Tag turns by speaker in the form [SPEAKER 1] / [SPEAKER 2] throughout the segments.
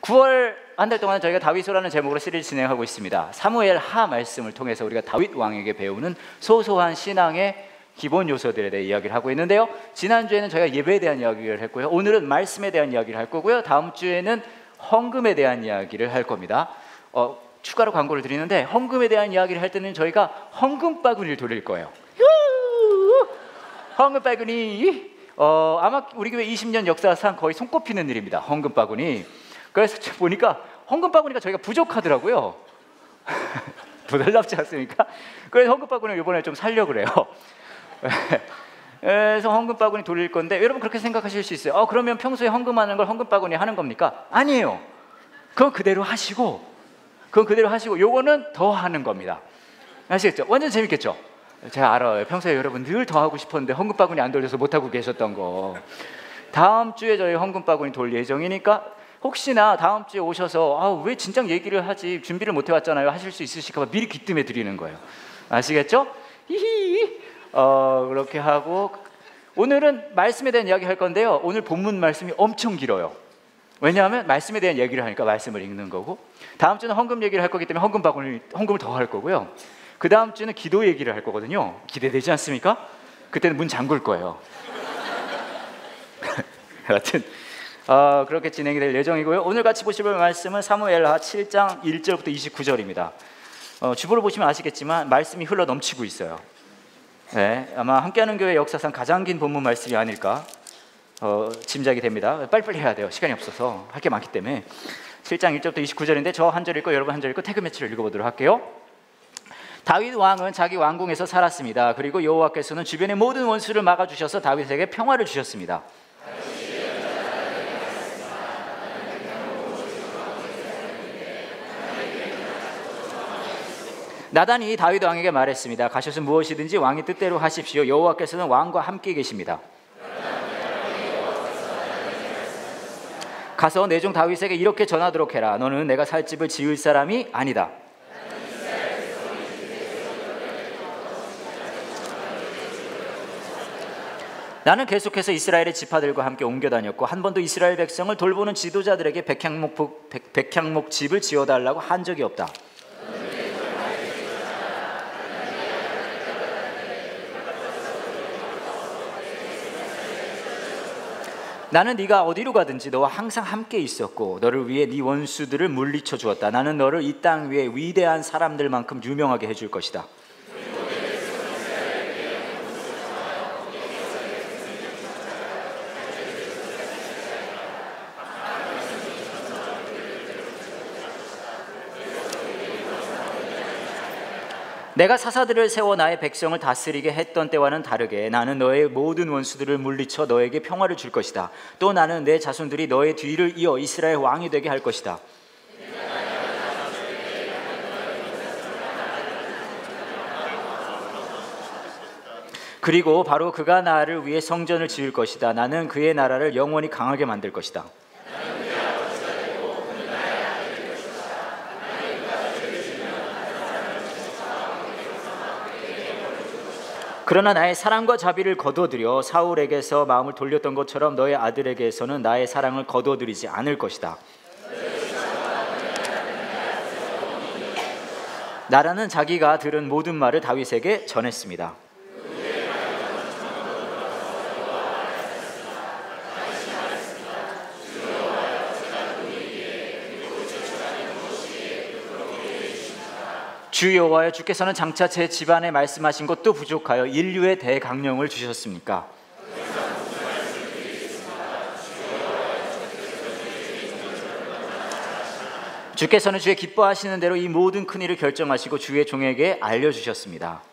[SPEAKER 1] 9월 한 달 동안 저희가 다윗서라는 제목으로 시리즈 진행하고 있습니다. 사무엘 하 말씀을 통해서 우리가 다윗 왕에게 배우는 소소한 신앙의 기본 요소들에 대해 이야기를 하고 있는데요. 지난주에는 저희가 예배에 대한 이야기를 했고요. 오늘은 말씀에 대한 이야기를 할 거고요. 다음 주에는 헌금에 대한 이야기를 할 겁니다. 추가로 광고를 드리는데, 헌금에 대한 이야기를 할 때는 저희가 헌금 바구니를 돌릴 거예요. 헌금 바구니. 아마 우리 교회 20년 역사상 거의 손꼽히는 일입니다. 헌금 바구니. 그래서 보니까 헌금 바구니가 저희가 부족하더라고요. 부담스럽지 않습니까? 그래서 헌금 바구니를 이번에 좀 살려고 그래요. 그래서 헌금 바구니 돌릴 건데, 여러분 그렇게 생각하실 수 있어요. 그러면 평소에 헌금하는 걸 헌금 바구니 하는 겁니까? 아니에요. 그건 그대로 하시고 요거는 더 하는 겁니다. 아시겠죠? 완전 재밌겠죠? 제가 알아요. 평소에 여러분 늘 더 하고 싶었는데 헌금 바구니 안 돌려서 못 하고 계셨던 거. 다음 주에 저희 헌금 바구니 돌릴 예정이니까, 혹시나 다음 주에 오셔서 왜 진작 얘기를 하지, 준비를 못 해왔잖아요 하실 수 있으실까 봐 미리 귀뜸해 드리는 거예요. 아시겠죠? 히히. 그렇게 하고, 오늘은 말씀에 대한 이야기 할 건데요. 오늘 본문 말씀이 엄청 길어요. 왜냐하면 말씀에 대한 얘기를 하니까 말씀을 읽는 거고, 다음 주는 헌금 얘기를 할 거기 때문에 헌금을 더 할 거고요. 그 다음 주는 기도 얘기를 할 거거든요. 기대되지 않습니까? 그때는 문 잠글 거예요. 하여튼 그렇게 진행이 될 예정이고요. 오늘 같이 보실 말씀은 사무엘하 7장 1절부터 29절입니다. 주보를 보시면 아시겠지만 말씀이 흘러 넘치고 있어요. 네, 아마 함께하는 교회 역사상 가장 긴 본문 말씀이 아닐까 짐작이 됩니다. 빨리빨리 해야 돼요. 시간이 없어서 할 게 많기 때문에. 7장 1절부터 29절인데 저 한 절 읽고 여러분 한 절 읽고 태그 매치를 읽어보도록 할게요. 다윗 왕은 자기 왕궁에서 살았습니다. 그리고 여호와께서는 주변의 모든 원수를 막아주셔서 다윗에게 평화를 주셨습니다. 나단이 다윗 왕에게 말했습니다. 가셔서 무엇이든지 왕의 뜻대로 하십시오. 여호와께서는 왕과 함께 계십니다. 가서 내 종 다윗에게 이렇게 전하도록 해라. 너는 내가 살 집을 지을 사람이 아니다. 나는 계속해서 이스라엘의 지파들과 함께 옮겨 다녔고 한 번도 이스라엘 백성을 돌보는 지도자들에게 백향목 집을 지어달라고 한 적이 없다. 나는 네가 어디로 가든지 너와 항상 함께 있었고 너를 위해 네 원수들을 물리쳐 주었다. 나는 너를 이 땅 위에 위대한 사람들만큼 유명하게 해줄 것이다. 내가 사사들을 세워 나의 백성을 다스리게 했던 때와는 다르게 나는 너의 모든 원수들을 물리쳐 너에게 평화를 줄 것이다. 또 나는 내 자손들이 너의 뒤를 이어 이스라엘 왕이 되게 할 것이다. 그리고 바로 그가 나를 위해 성전을 지을 것이다. 나는 그의 나라를 영원히 강하게 만들 것이다. 그러나 나의 사랑과 자비를 거둬들여 사울에게서 마음을 돌렸던 것처럼 너의 아들에게서는 나의 사랑을 거둬들이지 않을 것이다. 나라는 자기가 들은 모든 말을 다윗에게 전했습니다. 주 여호와여, 주께서는 장차 제 집안에 말씀하신 것도 부족하여 인류의 대강령을 주셨습니까? 주께서는 주의 기뻐하시는 대로 이 모든 큰 일을 결정하시고 주의 종에게 알려주셨습니다.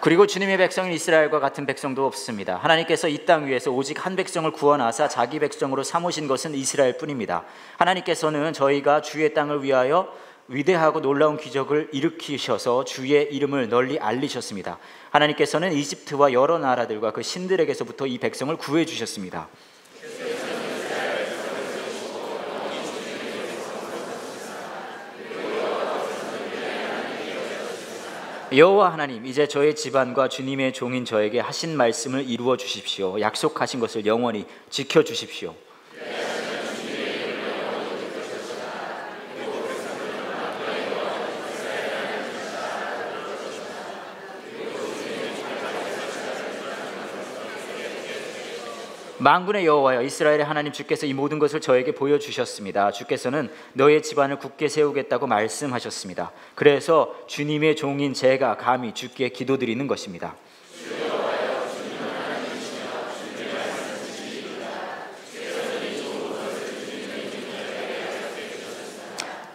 [SPEAKER 1] 그리고 주님의 백성인 이스라엘과 같은 백성도 없습니다. 하나님께서 이 땅 위에서 오직 한 백성을 구원하사 자기 백성으로 삼으신 것은 이스라엘 뿐입니다. 하나님께서는 저희가 주의 땅을 위하여 위대하고 놀라운 기적을 일으키셔서 주의 이름을 널리 알리셨습니다. 하나님께서는 이집트와 여러 나라들과 그 신들에게서부터 이 백성을 구해 주셨습니다. 여호와 하나님, 이제 저의 집안과 주님의 종인 저에게 하신 말씀을 이루어 주십시오. 약속하신 것을 영원히 지켜 주십시오. 만군의 여호와여, 이스라엘의 하나님 주께서 이 모든 것을 저에게 보여주셨습니다. 주께서는 너의 집안을 굳게 세우겠다고 말씀하셨습니다. 그래서 주님의 종인 제가 감히 주께 기도드리는 것입니다.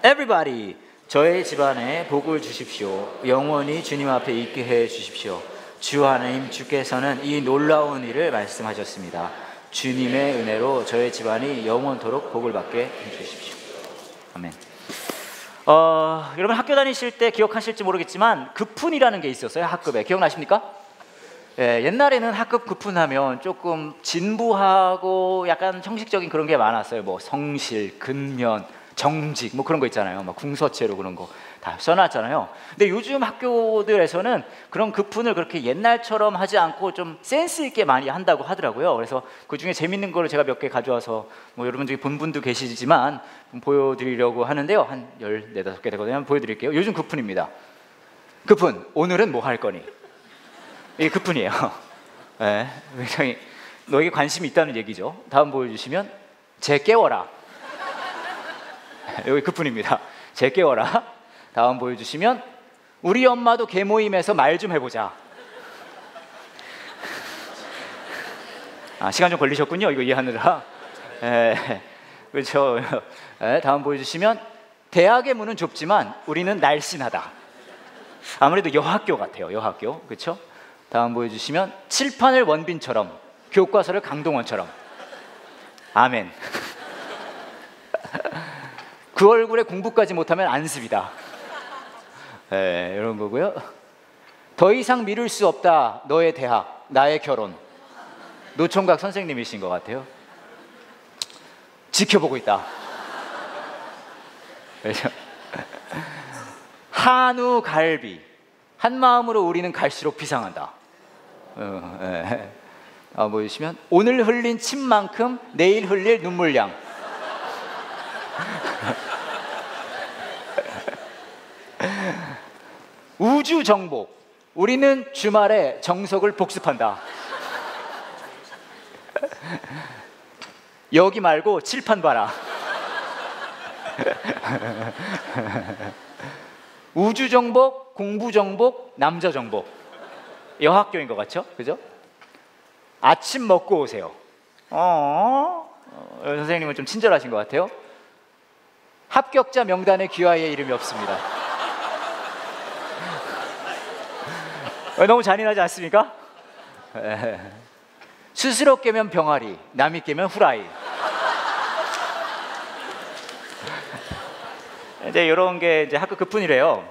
[SPEAKER 1] Everybody, 저의 집안에 복을 주십시오. 영원히 주님 앞에 있게 해 주십시오. 주 하나님 주께서는 이 놀라운 일을 말씀하셨습니다. 주님의 은혜로 저의 집안이 영원토록 복을 받게 해주십시오. 아멘. 여러분 학교 다니실 때 기억하실지 모르겠지만 급훈이라는 게 있었어요. 학급에 기억나십니까? 옛날에는 학급 급훈하면 조금 진부하고 약간 형식적인 그런 게 많았어요. 뭐 성실, 근면, 정직 뭐 그런 거 있잖아요. 막 궁서체로 그런 거 다 써놨잖아요. 근데 요즘 학교들에서는 그런 급훈을 그렇게 옛날처럼 하지 않고 좀 센스 있게 많이 한다고 하더라고요. 그래서 그 중에 재밌는 거를 제가 몇 개 가져와서 뭐 여러분 중에 본 분도 계시지만 보여드리려고 하는데요. 한 14~15개 되거든요. 한번 보여드릴게요. 요즘 급훈입니다. 급훈, 오늘은 뭐 할 거니? 이게 급훈이에요. 네, 굉장히 너에게 관심이 있다는 얘기죠. 다음 보여주시면 쟤 깨워라. 여기 급훈입니다. 쟤 깨워라. 다음 보여주시면 우리 엄마도 개모임에서 말 좀 해보자. 시간 좀 걸리셨군요. 이거 이해하느라. 그렇죠. 다음 보여주시면 대학의 문은 좁지만 우리는 날씬하다. 아무래도 여학교 같아요. 여학교. 그렇죠? 다음 보여주시면 칠판을 원빈처럼, 교과서를 강동원처럼. 아멘. 그 얼굴에 공부까지 못하면 안습이다. 이런 거고요. 더 이상 미룰 수 없다. 너의 대학, 나의 결혼. 노총각 선생님이신 것 같아요. 지켜보고 있다. 한우 갈비. 한 마음으로 우리는 갈수록 비상한다. 보시면 오늘 흘린 침만큼 내일 흘릴 눈물량. 우주 정복. 우리는 주말에 정석을 복습한다. 여기 말고 칠판 봐라. 우주 정복, 공부 정복, 남자 정복. 여학교인 것 같죠? 그죠? 아침 먹고 오세요. 선생님은 좀 친절하신 것 같아요. 합격자 명단에 귀하의 이름이 없습니다. 너무 잔인하지 않습니까? 스스로 깨면 병아리, 남이 깨면 후라이. 이제 이런 게 이제 학급 급훈이래요.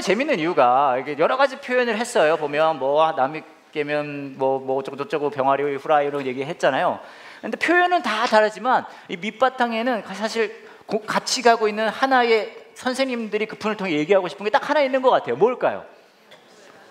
[SPEAKER 1] 재밌는 이유가 이게 여러 가지 표현을 했어요. 보면 뭐 남이 깨면 뭐 어쩌고 병아리, 후라이 이런 얘기했잖아요. 근데 표현은 다 다르지만 이 밑바탕에는 사실 같이 가고 있는 하나의 선생님들이 급훈을 통해 얘기하고 싶은 게 딱 하나 있는 것 같아요. 뭘까요?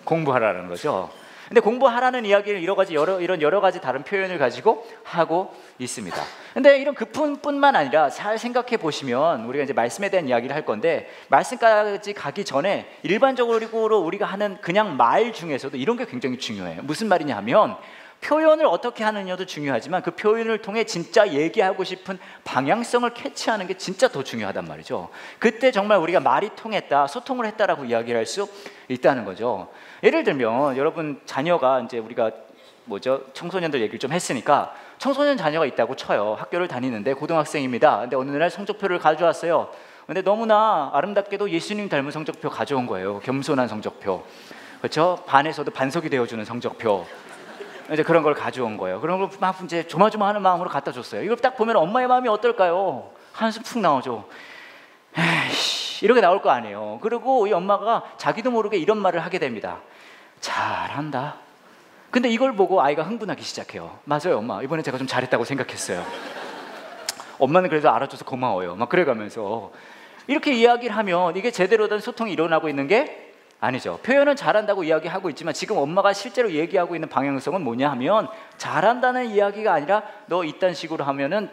[SPEAKER 1] 공부하라는 거죠. 근데 공부하라는 이야기를 이런 여러 가지 다른 표현을 가지고 하고 있습니다. 근데 이런 급훈뿐만 아니라 잘 생각해 보시면 우리가 이제 말씀에 대한 이야기를 할 건데 말씀까지 가기 전에 일반적으로 우리가 하는 그냥 말 중에서도 이런 게 굉장히 중요해요. 무슨 말이냐 하면 표현을 어떻게 하느냐도 중요하지만 그 표현을 통해 진짜 얘기하고 싶은 방향성을 캐치하는 게 진짜 더 중요하단 말이죠. 그때 정말 우리가 말이 통했다, 소통을 했다라고 이야기를 할 수 있다는 거죠. 예를 들면 여러분 자녀가 이제 우리가 청소년들 얘기를 좀 했으니까 청소년 자녀가 있다고 쳐요. 학교를 다니는데 고등학생입니다. 근데 어느 날 성적표를 가져왔어요. 근데 너무나 아름답게도 예수님 닮은 성적표 가져온 거예요. 겸손한 성적표. 그렇죠? 반에서도 반석이 되어주는 성적표. 이제 그런 걸 가져온 거예요. 그런 걸 막 이제 조마조마하는 마음으로 갖다 줬어요. 이걸 딱 보면 엄마의 마음이 어떨까요? 한숨 푹 나오죠. 에이씨, 이렇게 나올 거 아니에요. 그리고 이 엄마가 자기도 모르게 이런 말을 하게 됩니다. 잘한다. 근데 이걸 보고 아이가 흥분하기 시작해요. 맞아요, 엄마. 이번에 제가 좀 잘했다고 생각했어요. 엄마는 그래도 알아줘서 고마워요. 막 그래가면서 이렇게 이야기를 하면 이게 제대로 된 소통이 일어나고 있는 게 아니죠. 표현은 잘한다고 이야기하고 있지만 지금 엄마가 실제로 얘기하고 있는 방향성은 뭐냐 하면 잘한다는 이야기가 아니라 너 이딴 식으로 하면은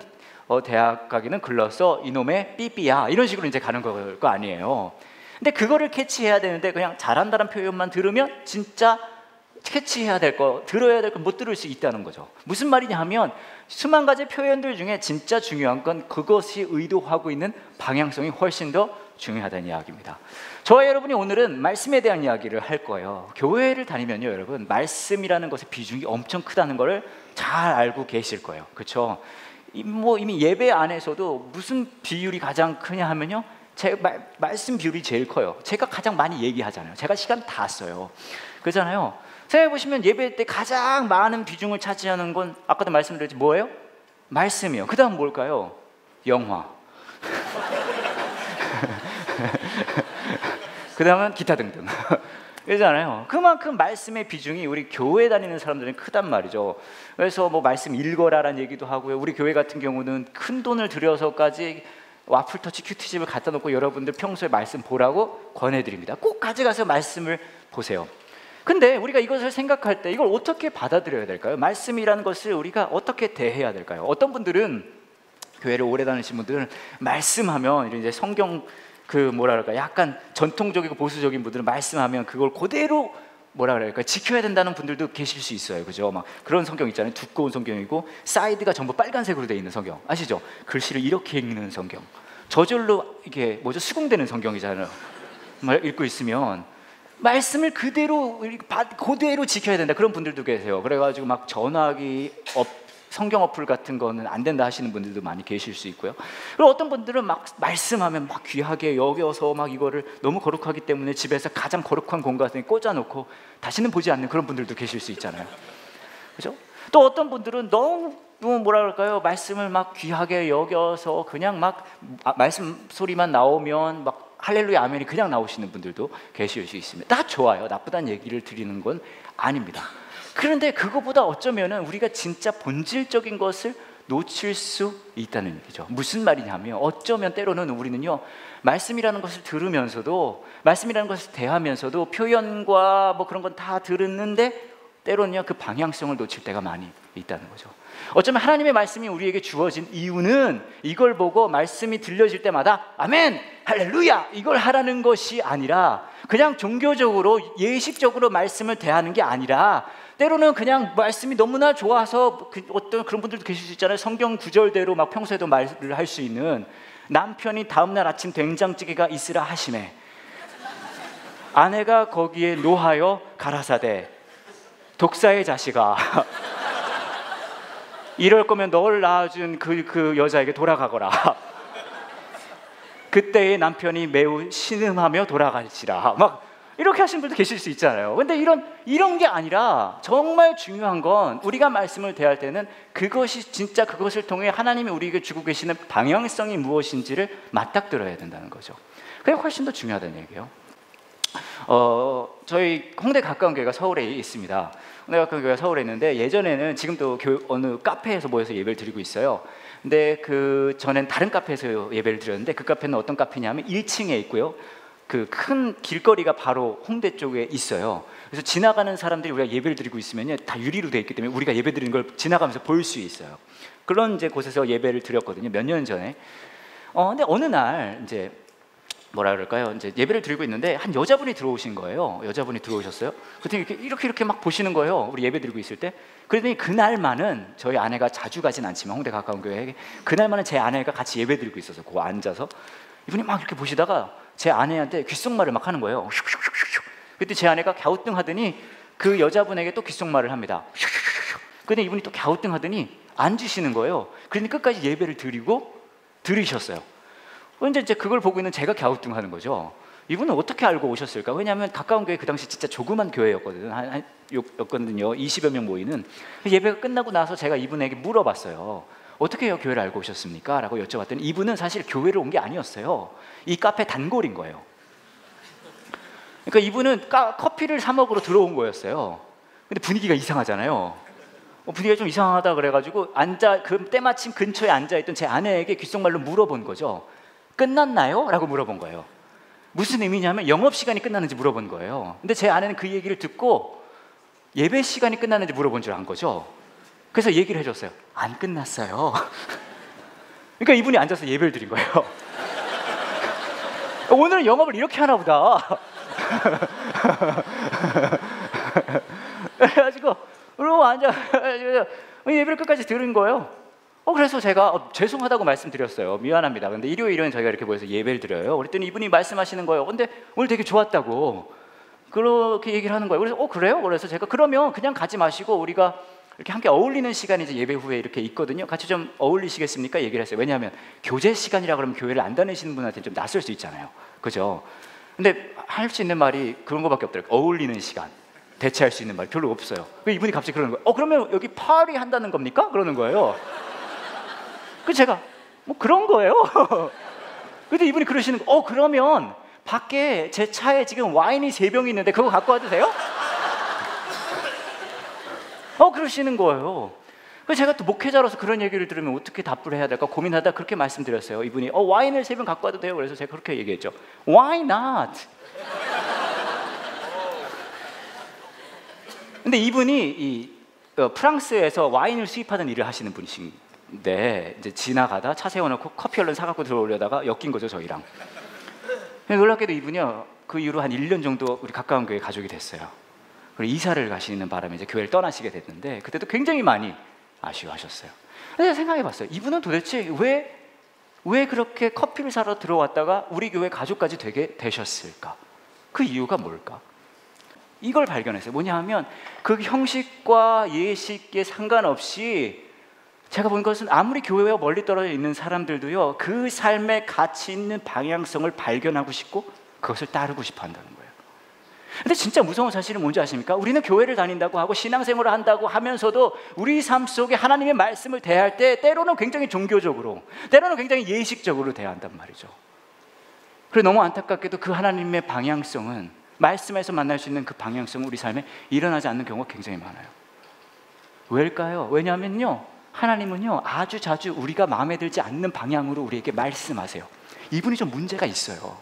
[SPEAKER 1] 대학 가기는 글렀어 이놈의 삐삐야 이런 식으로 이제 가는 거 아니에요. 근데 그거를 캐치해야 되는데 그냥 잘한다는 표현만 들으면 진짜 캐치해야 될 거, 들어야 될 거 못 들을 수 있다는 거죠. 무슨 말이냐 하면 수만 가지 표현들 중에 진짜 중요한 건 그것이 의도하고 있는 방향성이 훨씬 더 중요하다는 이야기입니다. 저와 여러분이 오늘은 말씀에 대한 이야기를 할 거예요. 교회를 다니면요 여러분 말씀이라는 것의 비중이 엄청 크다는 걸 잘 알고 계실 거예요. 그렇죠? 이미 예배 안에서도 무슨 비율이 가장 크냐 하면요 말씀 비율이 제일 커요. 제가 가장 많이 얘기하잖아요. 제가 시간 다 써요. 그렇잖아요. 생각해보시면 예배 때 가장 많은 비중을 차지하는 건 아까도 말씀드렸지 뭐예요? 말씀이요. 그 다음 뭘까요? 영화. 그 다음은 기타 등등. 그렇잖아요. 그만큼 말씀의 비중이 우리 교회 다니는 사람들은 크단 말이죠. 그래서 뭐 말씀 읽어라라는 얘기도 하고요. 우리 교회 같은 경우는 큰 돈을 들여서까지 와플터치 큐티집을 갖다 놓고 여러분들 평소에 말씀 보라고 권해드립니다. 꼭 가져가서 말씀을 보세요. 근데 우리가 이것을 생각할 때 이걸 어떻게 받아들여야 될까요? 말씀이라는 것을 우리가 어떻게 대해야 될까요? 어떤 분들은 교회를 오래 다니신 분들은 말씀하면 이제 성경 뭐랄까 약간 전통적이고 보수적인 분들은 말씀하면 그걸 그대로 뭐라 그럴까 지켜야 된다는 분들도 계실 수 있어요. 그죠? 막 그런 성경 있잖아요. 두꺼운 성경이고 사이드가 전부 빨간색으로 되어 있는 성경 아시죠? 글씨를 이렇게 읽는 성경, 저절로 이게 뭐죠? 수긍되는 성경이잖아요. 읽고 있으면 말씀을 그대로 지켜야 된다 그런 분들도 계세요. 그래가지고 막 전화기 성경 어플 같은 거는 안 된다 하시는 분들도 많이 계실 수 있고요. 그리고 어떤 분들은 막 말씀하면 막 귀하게 여겨서 막 이거를 너무 거룩하기 때문에 집에서 가장 거룩한 공간에 꽂아놓고 다시는 보지 않는 그런 분들도 계실 수 있잖아요. 그죠? 또 어떤 분들은 너무 뭐라 그럴까요? 말씀을 막 귀하게 여겨서 그냥 막 말씀 소리만 나오면 막 할렐루야 아멘이 그냥 나오시는 분들도 계실 수 있습니다. 다 좋아요. 나쁘다는 얘기를 드리는 건 아닙니다. 그런데 그거보다 어쩌면은 우리가 진짜 본질적인 것을 놓칠 수 있다는 얘기죠. 무슨 말이냐면 어쩌면 때로는 우리는요 말씀이라는 것을 들으면서도 말씀이라는 것을 대하면서도 표현과 뭐 그런 건 다 들었는데 때로는요 그 방향성을 놓칠 때가 많이 있다는 거죠. 어쩌면 하나님의 말씀이 우리에게 주어진 이유는 이걸 보고 말씀이 들려질 때마다 아멘, 할렐루야 이걸 하라는 것이 아니라 그냥 종교적으로 예식적으로 말씀을 대하는 게 아니라 때로는 그냥 말씀이 너무나 좋아서 어떤 그런 분들도 계실 수 있잖아요. 성경 구절대로 막 평소에도 말을 할 수 있는 남편이 다음날 아침 된장찌개가 있으라 하시매 아내가 거기에 노하여 가라사대 독사의 자식아 이럴 거면 널 낳아준 그 여자에게 돌아가거라. 그때의 남편이 매우 신음하며 돌아갈지라. 막 이렇게 하시는 분도 계실 수 있잖아요. 근데 이런 게 아니라 정말 중요한 건 우리가 말씀을 대할 때는 그것이 진짜 그것을 통해 하나님이 우리에게 주고 계시는 방향성이 무엇인지를 맞닥뜨려야 된다는 거죠. 그게 훨씬 더 중요하다는 얘기예요. 저희 홍대 가까운 교회가 서울에 있습니다. 홍대 가까운 교회가 서울에 있는데 예전에는 지금도 어느 카페에서 모여서 예배를 드리고 있어요. 근데 그 전엔 다른 카페에서 예배를 드렸는데 그 카페는 어떤 카페냐면 1층에 있고요. 그 큰 길거리가 바로 홍대 쪽에 있어요. 그래서 지나가는 사람들이 우리가 예배를 드리고 있으면요 다 유리로 되어 있기 때문에 우리가 예배 드리는 걸 지나가면서 볼 수 있어요. 그런 이제 곳에서 예배를 드렸거든요. 몇 년 전에. 근데 어느 날 이제 뭐라 그럴까요? 이제 예배를 드리고 있는데 한 여자분이 들어오신 거예요. 여자분이 들어오셨어요. 그랬더니 이렇게 막 보시는 거예요. 우리 예배 드리고 있을 때. 그랬더니 그날만은 저희 아내가 자주 가진 않지만 홍대 가까운 교회에 그날만은 제 아내가 같이 예배 드리고 있어서 그 앉아서 이분이 막 이렇게 보시다가 제 아내한테 귓속말을 막 하는 거예요. 그때 제 아내가 갸우뚱하더니 그 여자분에게 또 귓속말을 합니다. 근데 이분이 또 갸우뚱하더니 앉으시는 거예요. 그러니 끝까지 예배를 드리고 들으셨어요. 근데 이제 그걸 보고 있는 제가 갸우뚱하는 거죠. 이분은 어떻게 알고 오셨을까? 왜냐하면 가까운 교회 그 당시 진짜 조그만 교회였거든요. 20여 명 모이는. 예배가 끝나고 나서 제가 이분에게 물어봤어요. 어떻게 교회를 알고 오셨습니까? 라고 여쭤봤더니 이분은 사실 교회를 온 게 아니었어요. 이 카페 단골인 거예요. 그러니까 이분은 커피를 사 먹으러 들어온 거였어요. 근데 분위기가 이상하잖아요. 분위기가 좀 이상하다 그래가지고 때마침 근처에 앉아있던 제 아내에게 귓속말로 물어본 거죠. 끝났나요? 라고 물어본 거예요. 무슨 의미냐면 영업시간이 끝나는지 물어본 거예요. 근데 제 아내는 그 얘기를 듣고 예배 시간이 끝나는지 물어본 줄 안 거죠. 그래서 얘기를 해줬어요. 안 끝났어요. 그러니까 이분이 앉아서 예배를 드린 거예요. 오늘은 영업을 이렇게 하나 보다. 그래가지고 그러고 앉아 예배를 끝까지 들은 거예요. 그래서 제가 죄송하다고 말씀드렸어요. 미안합니다. 근데 일요일은 저희가 이렇게 모여서 예배를 드려요. 그랬더니 이분이 말씀하시는 거예요. 근데 오늘 되게 좋았다고 그렇게 얘기를 하는 거예요. 그래서 그래요? 그래서 제가 그러면 그냥 가지 마시고 우리가 이렇게 함께 어울리는 시간이 이제 예배 후에 이렇게 있거든요. 같이 좀 어울리시겠습니까? 얘기를 했어요. 왜냐하면 교제 시간이라 그러면 교회를 안 다니시는 분한테 좀 낯설 수 있잖아요. 그죠? 근데 할 수 있는 말이 그런 거밖에 없더라고요. 어울리는 시간. 대체할 수 있는 말이 별로 없어요. 왜 이분이 갑자기 그러는 거예요? 그러면 여기 파리 한다는 겁니까? 그러는 거예요. 그 제가 뭐 그런 거예요. 근데 이분이 그러시는 거. 그러면 밖에 제 차에 지금 와인이 3병이 있는데 그거 갖고 와도 돼요? 그러시는 거예요. 그래서 제가 또 목회자로서 그런 얘기를 들으면 어떻게 답을 해야 될까 고민하다 그렇게 말씀드렸어요. 이분이 와인을 3병 갖고 와도 돼요? 그래서 제가 그렇게 얘기했죠. Why not? 근데 이분이 프랑스에서 와인을 수입하는 일을 하시는 분이신데 이제 지나가다 차 세워놓고 커피 얼른 사갖고 들어오려다가 엮인 거죠, 저희랑. 놀랍게도 이분이요, 그 이후로 한 1년 정도 우리 가까운 교회 가족이 됐어요. 그리고 이사를 가시는 바람에 이제 교회를 떠나시게 됐는데 그때도 굉장히 많이 아쉬워하셨어요. 그래서 생각해봤어요. 이분은 도대체 왜 그렇게 커피를 사러 들어왔다가 우리 교회 가족까지 되게 되셨을까? 그 이유가 뭘까? 이걸 발견했어요. 뭐냐 하면 그 형식과 예식에 상관없이 제가 본 것은 아무리 교회와 멀리 떨어져 있는 사람들도요, 그 삶의 가치 있는 방향성을 발견하고 싶고 그것을 따르고 싶어 한다는 거예요. 근데 진짜 무서운 사실은 뭔지 아십니까? 우리는 교회를 다닌다고 하고 신앙생활을 한다고 하면서도 우리 삶 속에 하나님의 말씀을 대할 때 때로는 굉장히 종교적으로, 때로는 굉장히 예식적으로 대한단 말이죠. 그리고 너무 안타깝게도 그 하나님의 방향성은, 말씀에서 만날 수 있는 그 방향성은 우리 삶에 일어나지 않는 경우가 굉장히 많아요. 왜일까요? 왜냐하면요, 하나님은요 아주 자주 우리가 마음에 들지 않는 방향으로 우리에게 말씀하세요. 이분이 좀 문제가 있어요.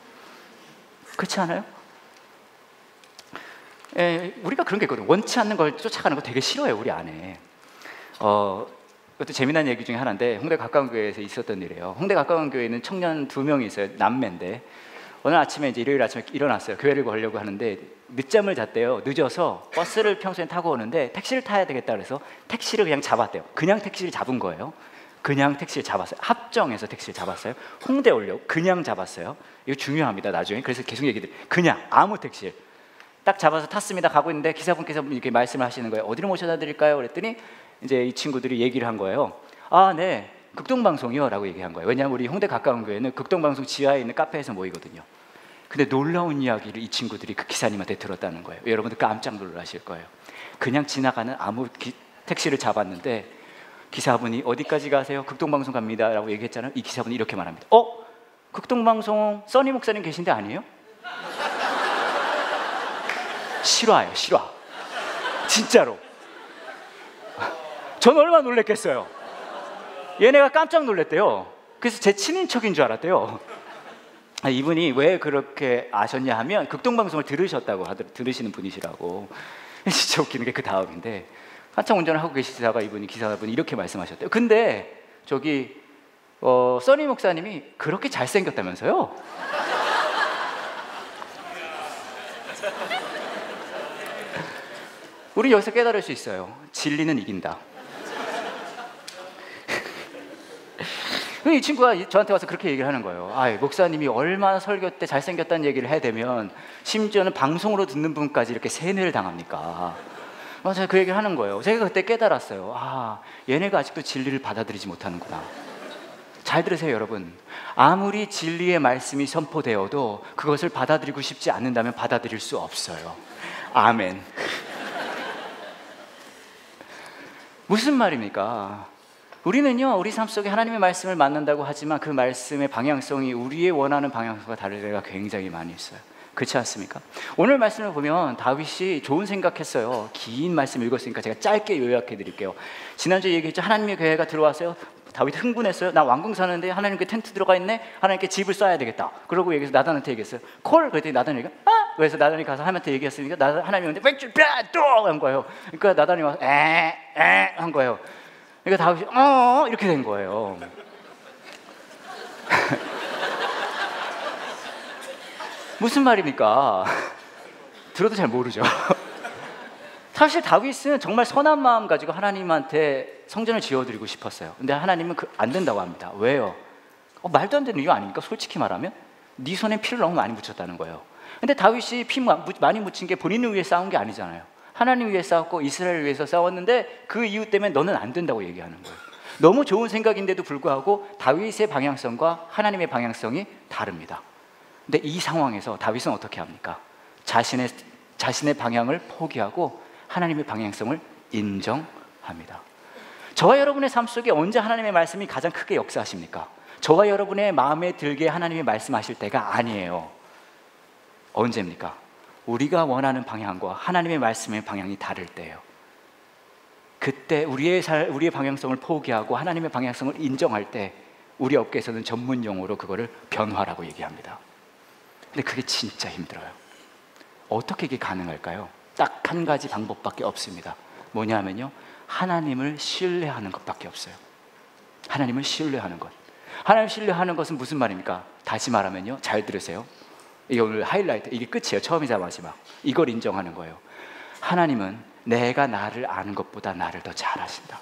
[SPEAKER 1] 그렇지 않아요? 우리가 그런 게 있거든요. 원치 않는 걸 쫓아가는 거 되게 싫어해요, 우리 안에. 그것도 재미난 얘기 중에 하나인데, 홍대 가까운 교회에서 있었던 일이에요. 홍대 가까운 교회는 청년 2명이 있어요. 남매인데 어느 아침에 이제 일요일 아침에 일어났어요. 교회를 가려고 하는데 늦잠을 잤대요. 늦어서 버스를 평소에 타고 오는데 택시를 타야 되겠다 그래서 택시를 그냥 잡았대요. 그냥 택시를 잡은 거예요. 그냥 택시를 잡았어요. 합정에서 택시를 잡았어요. 홍대 오려고 그냥 잡았어요. 이거 중요합니다, 나중에. 그래서 계속 얘기들, 그냥 아무 택시를 딱 잡아서 탔습니다. 가고 있는데 기사분께서 이렇게 말씀을 하시는 거예요. 어디로 모셔다 드릴까요? 그랬더니 이제 이 친구들이 얘기를 한 거예요. 네, 극동방송이요 라고 얘기한 거예요. 왜냐하면 우리 홍대 가까운 교회는 극동방송 지하에 있는 카페에서 모이거든요. 근데 놀라운 이야기를 이 친구들이 그 기사님한테 들었다는 거예요. 여러분들 깜짝 놀라실 거예요. 그냥 지나가는 아무 택시를 잡았는데 기사분이 어디까지 가세요? 극동방송 갑니다 라고 얘기했잖아요. 이 기사분이 이렇게 말합니다. 극동방송 써니 목사님 계신데 아니에요? 실화예요, 실화. 진짜로. 전 얼마나 놀랬겠어요. 얘네가 깜짝 놀랐대요. 그래서 제 친인척인 줄 알았대요. 이분이 왜 그렇게 아셨냐 하면 극동방송을 들으셨다고 들으시는 분이시라고. 진짜 웃기는 게 그 다음인데, 한참 운전을 하고 계시다가 기사분이 이렇게 말씀하셨대요. 근데 저기 써니 목사님이 그렇게 잘생겼다면서요? 우리 여기서 깨달을 수 있어요. 진리는 이긴다. 이 친구가 저한테 와서 그렇게 얘기를 하는 거예요. 목사님이 얼마나 설교 때 잘생겼다는 얘기를 해대면 심지어는 방송으로 듣는 분까지 이렇게 세뇌를 당합니까? 제가 그 얘기를 하는 거예요. 제가 그때 깨달았어요. 얘네가 아직도 진리를 받아들이지 못하는구나. 잘 들으세요, 여러분. 아무리 진리의 말씀이 선포되어도 그것을 받아들이고 싶지 않는다면 받아들일 수 없어요. 아멘. 무슨 말입니까? 우리는요, 우리 삶 속에 하나님의 말씀을 만난다고 하지만 그 말씀의 방향성이 우리의 원하는 방향성과 다를 때가 굉장히 많이 있어요. 그렇지 않습니까? 오늘 말씀을 보면 다윗이 좋은 생각했어요. 긴 말씀 읽었으니까 제가 짧게 요약해 드릴게요. 지난주에 얘기했죠. 하나님의 교회가 들어와서요, 다윗 흥분했어요. 나 왕궁 사는데 하나님께 텐트 들어가 있네. 하나님께 집을 쌓아야 되겠다. 그러고 얘기해서 나단한테 얘기했어요. 콜! 그랬더니 나단이 그래서 나단이 가서 하나님한테 얘기했으니까 하나님이 오는데 맥주 또!한 거예요. 그러니까 나단이 와서 한 거예요. 그러니까 다윗이 이렇게 된 거예요. 무슨 말입니까? 들어도 잘 모르죠. 사실 다윗은 정말 선한 마음 가지고 하나님한테 성전을 지어드리고 싶었어요. 근데 하나님은 안 된다고 합니다. 왜요? 말도 안 되는 이유 아닙니까? 솔직히 말하면 네 손에 피를 너무 많이 묻혔다는 거예요. 근데 다윗이 피 많이 묻힌 게 본인을 위해 싸운 게 아니잖아요. 하나님 위해 싸웠고 이스라엘을 위해서 싸웠는데 그 이유 때문에 너는 안 된다고 얘기하는 거예요. 너무 좋은 생각인데도 불구하고 다윗의 방향성과 하나님의 방향성이 다릅니다. 근데 이 상황에서 다윗은 어떻게 합니까? 자신의 방향을 포기하고 하나님의 방향성을 인정합니다. 저와 여러분의 삶 속에 언제 하나님의 말씀이 가장 크게 역사하십니까? 저와 여러분의 마음에 들게 하나님이 말씀하실 때가 아니에요. 언제입니까? 우리가 원하는 방향과 하나님의 말씀의 방향이 다를 때예요. 그때 우리의 방향성을 포기하고 하나님의 방향성을 인정할 때 우리 업계에서는 전문 용어로 그거를 변화라고 얘기합니다. 근데 그게 진짜 힘들어요. 어떻게 이게 가능할까요? 딱 한 가지 방법밖에 없습니다. 뭐냐면요, 하나님을 신뢰하는 것밖에 없어요. 하나님을 신뢰하는 것. 하나님을 신뢰하는 것은 무슨 말입니까? 다시 말하면요, 잘 들으세요. 이게 오늘 하이라이트, 이게 끝이에요. 처음이자 마지막. 이걸 인정하는 거예요. 하나님은 내가 나를 아는 것보다 나를 더 잘 아신다.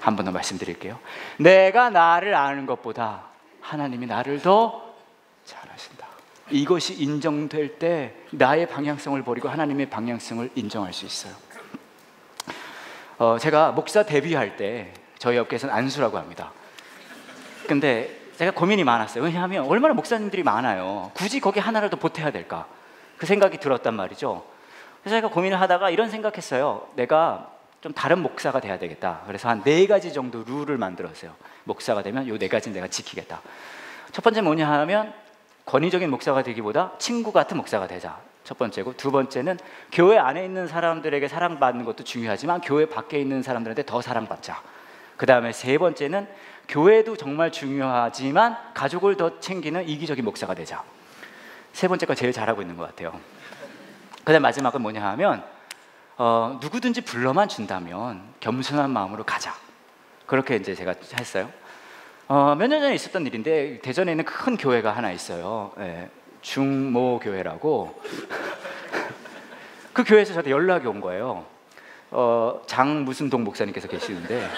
[SPEAKER 1] 한 번 더 말씀드릴게요. 내가 나를 아는 것보다 하나님이 나를 더 잘 아신다. 이것이 인정될 때 나의 방향성을 버리고 하나님의 방향성을 인정할 수 있어요. 제가 목사 데뷔할 때 저희 업계에서는 안수라고 합니다. 근데 제가 고민이 많았어요. 왜냐하면 얼마나 목사님들이 많아요. 굳이 거기 하나를 더 보태야 될까? 그 생각이 들었단 말이죠. 그래서 제가 고민을 하다가 이런 생각했어요. 내가 좀 다른 목사가 돼야 되겠다. 그래서 한 4가지 정도 룰을 만들었어요. 목사가 되면 요 4가지는 내가 지키겠다. 첫 번째 뭐냐 하면 권위적인 목사가 되기보다 친구 같은 목사가 되자. 첫 번째고, 두 번째는 교회 안에 있는 사람들에게 사랑받는 것도 중요하지만 교회 밖에 있는 사람들한테 더 사랑받자. 그 다음에 세 번째는 교회도 정말 중요하지만 가족을 더 챙기는 이기적인 목사가 되자. 세 번째가 제일 잘하고 있는 것 같아요. 그 다음 마지막은 뭐냐 하면 누구든지 불러만 준다면 겸손한 마음으로 가자. 그렇게 이제 제가 했어요. 몇 년 전에 있었던 일인데 대전에 있는 큰 교회가 하나 있어요. 중모교회라고. 그 교회에서 저한테 연락이 온 거예요. 장 무슨 동 목사님께서 계시는데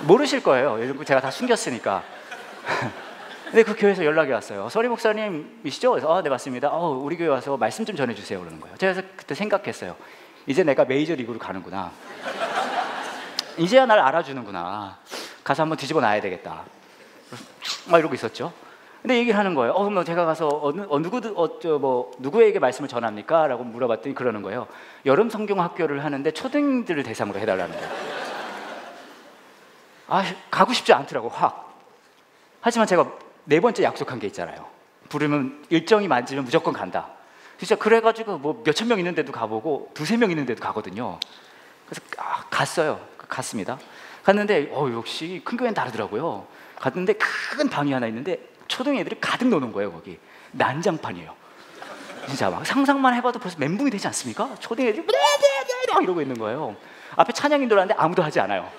[SPEAKER 1] 모르실 거예요. 제가 다 숨겼으니까. 근데 그 교회에서 연락이 왔어요. 서리 목사님이시죠? 그래서 네 맞습니다. 우리 교회 와서 말씀 좀 전해주세요 그러는 거예요. 제가 그때 생각했어요. 이제 내가 메이저리그로 가는구나. 이제야 날 알아주는구나. 가서 한번 뒤집어 놔야 되겠다. 막 이러고 있었죠. 근데 얘기를 하는 거예요. 그럼 제가 가서 누구에게 말씀을 전합니까? 라고 물어봤더니 그러는 거예요. 여름 성경 학교를 하는데 초등들을 대상으로 해달라는 거예요. 가고 싶지 않더라고, 확. 하지만 제가 4번째 약속한 게 있잖아요. 부르면 일정이 맞으면 무조건 간다. 진짜 그래가지고 뭐 몇천 명 있는 데도 가보고 2-3명 있는 데도 가거든요. 그래서 갔어요. 갔습니다. 갔는데 역시 큰 교회는 다르더라고요. 갔는데 큰 방이 하나 있는데 초등 애들이 가득 노는 거예요. 거기 난장판이에요. 진짜 막 상상만 해봐도 벌써 멘붕이 되지 않습니까? 초등 애들이 막 이러고 있는 거예요. 앞에 찬양인 들어왔는데 아무도 하지 않아요.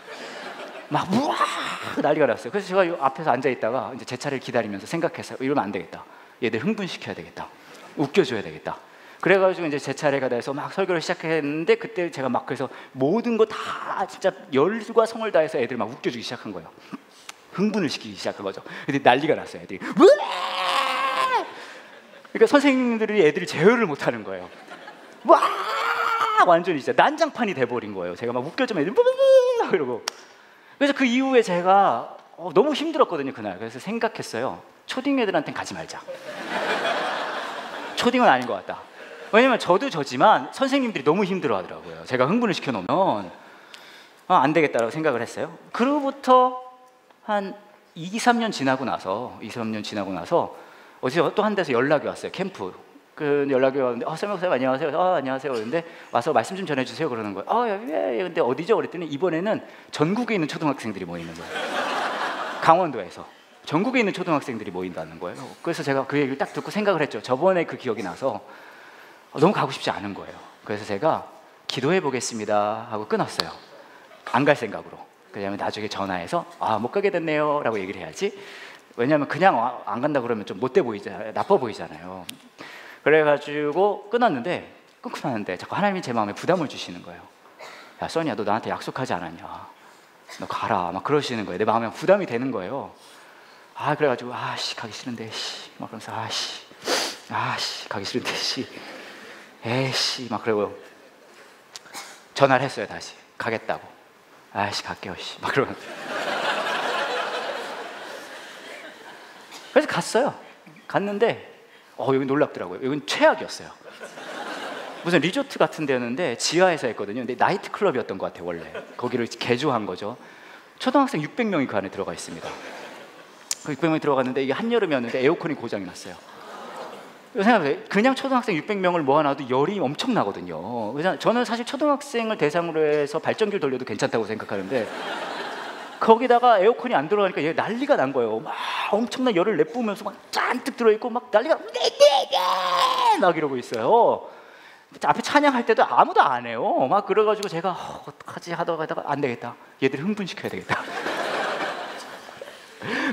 [SPEAKER 1] 막 우와 난리가 났어요. 그래서 제가 요 앞에서 앉아 있다가 이제 제 차례를 기다리면서 생각했어요. 이러면 안 되겠다. 얘들 흥분시켜야 되겠다. 웃겨줘야 되겠다. 그래가지고 이제 제 차례가 돼서 막 설교를 시작했는데 그때 제가 막 그래서 모든 거 다 진짜 열과 성을 다해서 애들 막 웃겨주기 시작한 거예요. 흥분을 시키기 시작한 거죠. 근데 난리가 났어요. 애들이. 그러니까 선생님들이 애들이 제어를 못하는 거예요. 와 완전히 진짜 난장판이 돼버린 거예요. 제가 막 웃겨주면 애들이 이러고. 그래서 그 이후에 제가 너무 힘들었거든요 그날. 그래서 생각했어요. 초딩 애들한테는 가지 말자. 초딩은 아닌 것 같다. 왜냐면 저도 저지만 선생님들이 너무 힘들어하더라고요. 제가 흥분을 시켜놓으면 안 되겠다라고 생각을 했어요. 그로부터 한 2-3년 지나고 나서 어디서 또 한 데서 연락이 왔어요. 캠프 그 연락이 왔는데 선임 목사님 안녕하세요. 안녕하세요. 그런데 와서 말씀 좀 전해주세요. 그러는 거예요. 예. 근데 어디죠? 그랬더니 이번에는 전국에 있는 초등학생들이 모이는 거예요. 강원도에서 전국에 있는 초등학생들이 모인다는 거예요. 그래서 제가 그 얘기를 딱 듣고 생각을 했죠. 저번에 그 기억이 나서 너무 가고 싶지 않은 거예요. 그래서 제가 기도해 보겠습니다 하고 끊었어요. 안 갈 생각으로. 왜냐면 나중에 전화해서 못 가게 됐네요 라고 얘기를 해야지. 왜냐면 그냥 안 간다 그러면 좀 못돼 보이잖아요. 나빠 보이잖아요. 그래가지고 끊고 나는데 자꾸 하나님이 제 마음에 부담을 주시는 거예요. 야 써니야, 너 나한테 약속하지 않았냐, 너 가라, 막 그러시는 거예요. 내 마음에 부담이 되는 거예요. 그래가지고 가기 싫은데 막 그러면서 가기 싫은데 에이씨 막 그러고 전화를 했어요. 다시 가겠다고. 갈게요 막 그러면. 그래서 갔어요. 갔는데 여기 놀랍더라고요. 여긴 최악이었어요. 무슨 리조트 같은 데였는데 지하에서 했거든요. 근데 나이트 클럽이었던 것 같아요. 원래 거기를 개조한 거죠. 초등학생 600명이 그 안에 들어가 있습니다. 그 600명이 들어갔는데 이게 한여름이었는데 에어컨이 고장이 났어요. 생각해보세요. 그냥 초등학생 600명을 모아놔도 열이 엄청 나거든요. 그래서 저는 사실 초등학생을 대상으로 해서 발전기를 돌려도 괜찮다고 생각하는데 거기다가 에어컨이 안 들어가니까 얘 난리가 난 거예요. 막 엄청난 열을 내뿜으면서 막 잔뜩 들어있고 막 난리가 막 이러고 있어요. 앞에 찬양할 때도 아무도 안 해요. 막 그래가지고 제가 어떡하지 하다가 안 되겠다. 얘들 흥분시켜야 되겠다.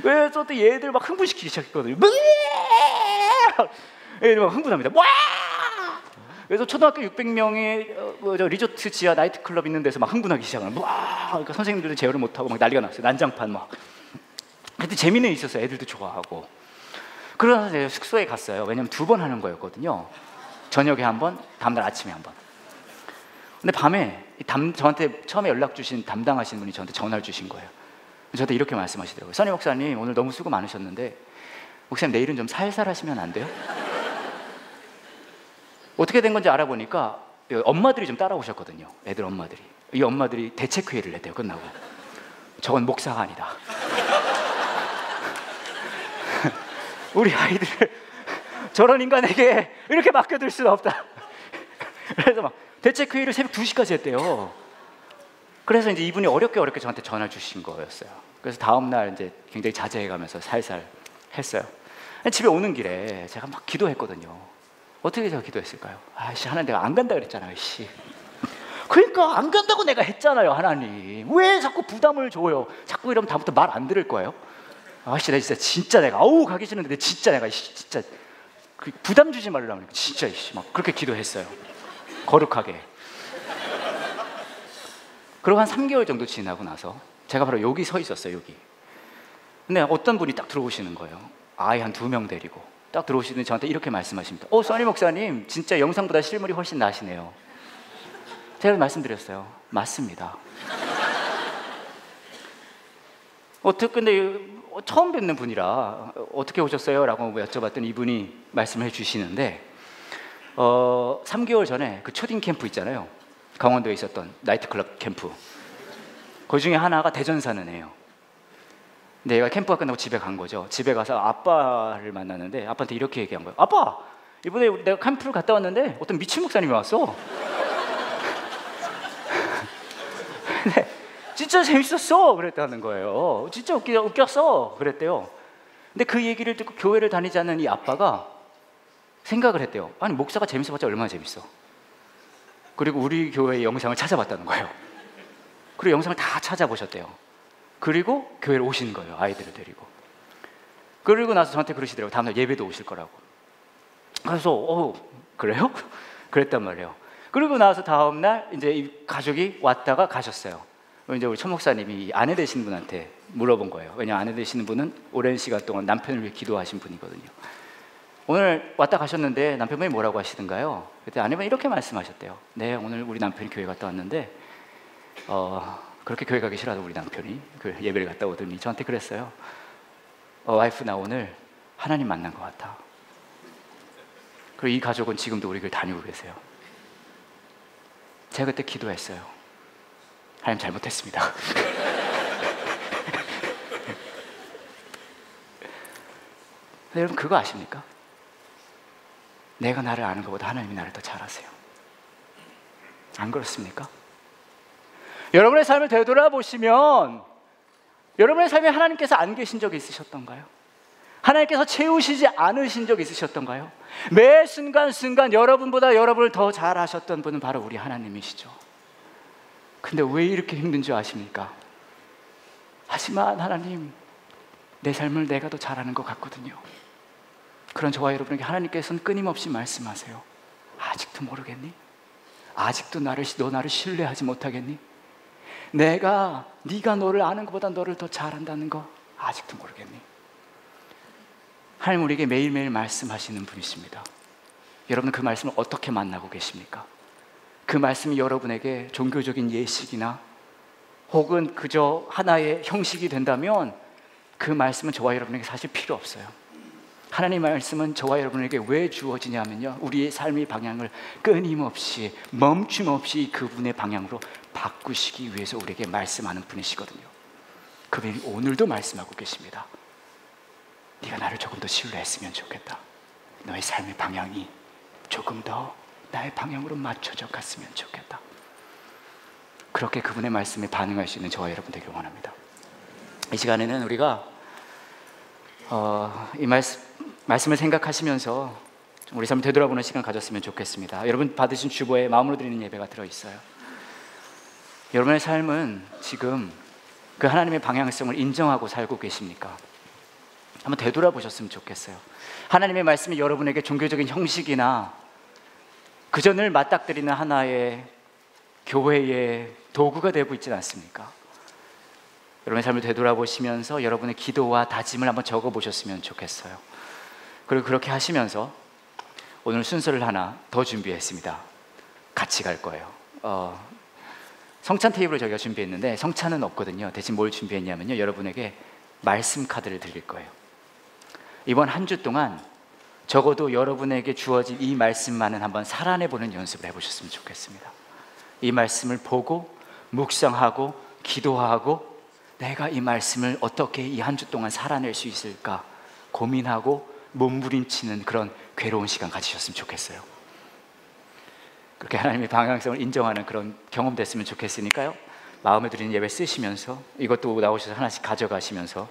[SPEAKER 1] 그래서 또 얘들 막 흥분시키기 시작했거든요. 얘들 막 흥분합니다. 와! 그래서 초등학교 600명의 리조트 지하 나이트클럽 있는 데서 막 흥분하기 시작하는. 와! 그러니까 선생님들은 제어를 못하고 막 난리가 났어요. 난장판 막. 그때 재미는 있었어요. 애들도 좋아하고. 그러다가 제가 숙소에 갔어요. 왜냐면 2번 하는 거였거든요. 저녁에 한 번, 다음날 아침에 한 번. 근데 밤에 저한테 처음에 연락 주신 담당하시는 분이 저한테 전화를 주신 거예요. 저한테 이렇게 말씀하시더라고요. 선임 목사님, 오늘 너무 수고 많으셨는데 목사님 내일은 좀 살살 하시면 안 돼요? 어떻게 된 건지 알아보니까 엄마들이 좀 따라오셨거든요. 애들 엄마들이. 이 엄마들이 대책회의를 했대요. 끝나고. 저건 목사가 아니다. 우리 아이들을 저런 인간에게 이렇게 맡겨둘 수는 없다. 그래서 막 대책회의를 새벽 2시까지 했대요. 그래서 이제 이분이 어렵게 저한테 전화 주신 거였어요. 그래서 다음날 이제 굉장히 자제해가면서 살살 했어요. 집에 오는 길에 제가 막 기도했거든요. 어떻게 제가 기도했을까요? 하나님 내가 안 간다 그랬잖아요. 그러니까 안 간다고 내가 했잖아요. 하나님 왜 자꾸 부담을 줘요? 자꾸 이러면 다음부터 말 안 들을 거예요. 내가 진짜 내가 가기 싫은데 진짜 내가 진짜 부담 주지 말라고 진짜 막 그렇게 기도했어요. 거룩하게. 그리고 한 3개월 정도 지나고 나서 제가 바로 여기 서 있었어요. 여기. 근데 어떤 분이 딱 들어오시는 거예요. 아이 한 2명 데리고 딱 들어오시더니 저한테 이렇게 말씀하십니다. 써니 목사님 진짜 영상보다 실물이 훨씬 나시네요. 제가 말씀드렸어요. 맞습니다. 근데 처음 뵙는 분이라 어떻게 오셨어요? 라고 여쭤봤더니 이분이 말씀해 주시는데 3개월 전에 그 초딩 캠프 있잖아요. 강원도에 있었던 나이트클럽 캠프. 그 중에 하나가 대전 사는 애예요. 근데 얘가 캠프가 끝나고 집에 간 거죠. 집에 가서 아빠를 만났는데 아빠한테 이렇게 얘기한 거예요. 아빠! 이번에 내가 캠프를 갔다 왔는데 어떤 미친 목사님이 왔어. 근데 진짜 재밌었어 그랬다는 거예요. 진짜 웃겼어 그랬대요. 근데 그 얘기를 듣고 교회를 다니지 않는 이 아빠가 생각을 했대요. 아니 목사가 재밌어봤자 얼마나 재밌어. 그리고 우리 교회의 영상을 찾아봤다는 거예요. 그리고 영상을 다 찾아보셨대요. 그리고 교회를 오신 거예요. 아이들을 데리고. 그리고 나서 저한테 그러시더라고요. 다음날 예배도 오실 거라고. 그래서 그래요? 그랬단 말이에요. 그리고 나서 다음날 이제 이 가족이 왔다가 가셨어요. 이제 우리 천 목사님이 아내 되시는 분한테 물어본 거예요. 왜냐하면 아내 되시는 분은 오랜 시간 동안 남편을 위해 기도하신 분이거든요. 오늘 왔다 가셨는데 남편분이 뭐라고 하시던가요? 그때 아내분이 이렇게 말씀하셨대요. 네, 오늘 우리 남편이 교회 갔다 왔는데 그렇게 교회 가기 싫어하던 우리 남편이 그 예배를 갔다 오더니 저한테 그랬어요. 와이프 나 오늘 하나님 만난 것 같아. 그리고 이 가족은 지금도 우리 교회 다니고 계세요. 제가 그때 기도했어요. 하나님 잘못했습니다. 여러분 그거 아십니까? 내가 나를 아는 것보다 하나님이 나를 더 잘 아세요. 안 그렇습니까? 여러분의 삶을 되돌아보시면 여러분의 삶에 하나님께서 안 계신 적이 있으셨던가요? 하나님께서 채우시지 않으신 적 있으셨던가요? 매 순간순간 여러분보다 여러분을 더 잘 아셨던 분은 바로 우리 하나님이시죠. 근데 왜 이렇게 힘든 줄 아십니까? 하지만 하나님, 내 삶을 내가 더 잘 아는 것 같거든요. 그런 저와 여러분에게 하나님께서는 끊임없이 말씀하세요. 아직도 모르겠니? 아직도 너 나를 신뢰하지 못하겠니? 네가 너를 아는 것보다 너를 더 잘 안다는 거 아직도 모르겠니? 하나님 우리에게 매일매일 말씀하시는 분이십니다. 여러분 그 말씀을 어떻게 만나고 계십니까? 그 말씀이 여러분에게 종교적인 예식이나 혹은 그저 하나의 형식이 된다면 그 말씀은 저와 여러분에게 사실 필요 없어요. 하나님의 말씀은 저와 여러분에게 왜 주어지냐면요, 우리의 삶의 방향을 끊임없이 멈춤없이 그분의 방향으로 바꾸시기 위해서 우리에게 말씀하는 분이시거든요. 그분이 오늘도 말씀하고 계십니다. 네가 나를 조금 더 신뢰했으면 좋겠다. 너의 삶의 방향이 조금 더 나의 방향으로 맞춰져 갔으면 좋겠다. 그렇게 그분의 말씀에 반응할 수 있는 저와 여러분 되길 원합니다. 이 시간에는 우리가 이 말씀을 생각하시면서 우리 삶을 되돌아보는 시간 가졌으면 좋겠습니다. 여러분 받으신 주보에 마음으로 드리는 예배가 들어있어요. 여러분의 삶은 지금 그 하나님의 방향성을 인정하고 살고 계십니까? 한번 되돌아보셨으면 좋겠어요. 하나님의 말씀이 여러분에게 종교적인 형식이나 그저 늘 맞닥뜨리는 하나의 교회의 도구가 되고 있지 않습니까? 여러분의 삶을 되돌아보시면서 여러분의 기도와 다짐을 한번 적어보셨으면 좋겠어요. 그리고 그렇게 하시면서 오늘 순서를 하나 더 준비했습니다. 같이 갈 거예요. 성찬 테이블을 저희가 준비했는데 성찬은 없거든요. 대신 뭘 준비했냐면요, 여러분에게 말씀 카드를 드릴 거예요. 이번 한 주 동안 적어도 여러분에게 주어진 이 말씀만은 한번 살아내보는 연습을 해보셨으면 좋겠습니다. 이 말씀을 보고 묵상하고 기도하고 내가 이 말씀을 어떻게 이 한 주 동안 살아낼 수 있을까 고민하고 몸부림치는 그런 괴로운 시간 가지셨으면 좋겠어요. 그렇게 하나님의 방향성을 인정하는 그런 경험 됐으면 좋겠으니까요, 마음에 드리는 예배 쓰시면서 이것도 나오셔서 하나씩 가져가시면서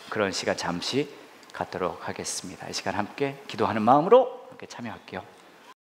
[SPEAKER 1] 그런 시간 잠시 갖도록 하겠습니다. 이 시간 함께 기도하는 마음으로 함께 참여할게요.